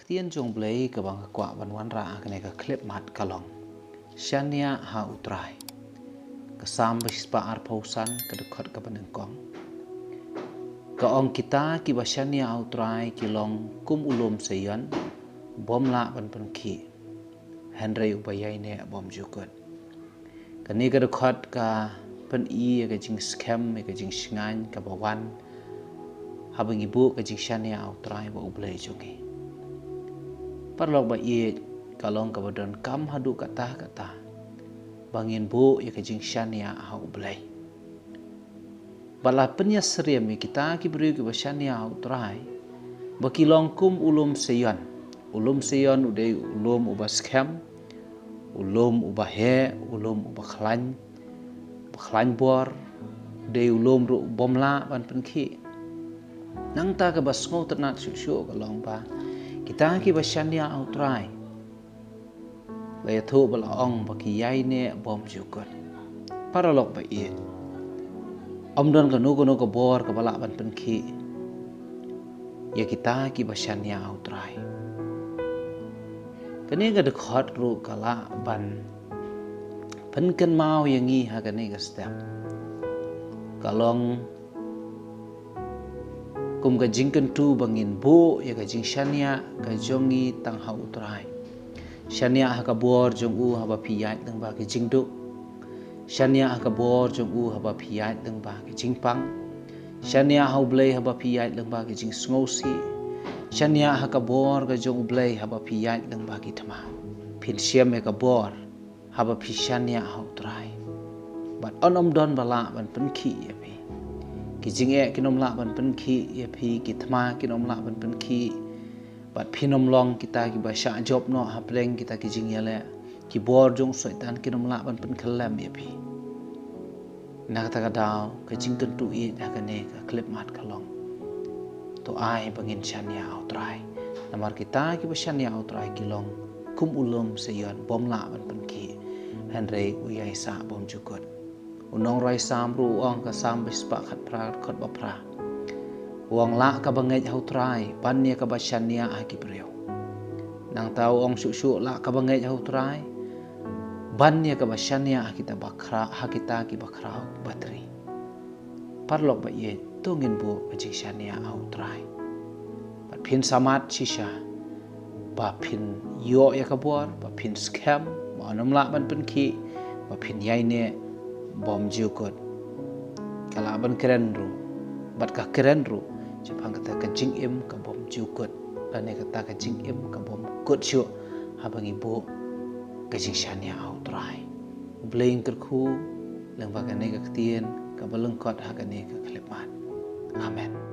tian jong blei ka bang kwa ban wan ra ka ne ka clip mat kalong shania ha utrai ka sam spa ar pausan ka dekat ka ban kong ka ong kita ki ba shania utrai ki long kum ulum sayan bom la ban pen ki henry ubayai ne bom jukut ka ni ka dekat ka pen I ka jing scam ka jing shingan ka bawan habang ibu ka jing shania utrai ba ublei jongi parlok ba ye kalong ka badon kam hadu kata bangin bu ya ka jing shania ha ublei bala penya seriam kita ki beri ki ba shania utrai ba kilong kum ulum seyon udai ulum uba scam ulum uba he ulum uba khlan bor de ulum ru bomla ban penki nang ta ka bas ngau tanat su ka long ba kita ki ba shania utrai ba ya thu bal ong ba ki yai ne bom jukot paralok ba ye om don ka nu ko bor ka bala ban penki ya kita ki ba shania utrai kani ga de khot ru kala ban penken mau yang ngi ha kani ga step kalong kum ka jingkan tu bangin bu ya ka jing shania ka jongi tang ha utrai shania ha ka bor jong u ha ba piyat dang ba ki jingdu shania ha ka bor jong u ha ba piyat dang ba ki jingpang shania ha blei ha ba piyat dang ba ki jing sngosi shania ha ka bor ka jong blei ha ba piyat dang ba ki thama phin siam ha ka bor ha ba phi shania ha utrai bat onom don bala ban pen ki ya pi ki jing e kinom la ban pen ki ya pi ki thma kinom la ban pen ki bat phinom long kita ki ba sha job no ha pleng kita ki jing ya le ki bor jong soitan kinom la ban pen khalam ya pi na ta ka daw ka jing kan tu I da ka ne ka clip mat kalong to ai bangin shania outrai namar kita ki ba shania outrai ki long kum ulum seyon bom la ban pen ki henry uyai sa bom jukot unong rai sam ru ong ka sam bispa khat pra khot ba pra wong la ka bangai hau trai pan ne ka ba shania a ki preo nang tau ong su la ka bangai hau trai ban ne ka ba shania a kita bakra ha kita ki bakra batri parlok ba ye tongin bu ka ji shania hau trai ba phin samat shisha ba phin yo ya ka bor ba phin scam ba nom la ban pen ki ba phin yai ne bom jukot kala ban keren ru bat ka keren ru chapang kata ka jing im ka bom jukot ane kata ka jing im ka bom kot shu habang ibu ka jing shania outrai bling kerku leng ba ka ne ka tien ka baleng kot ha ka ne ka klemat amen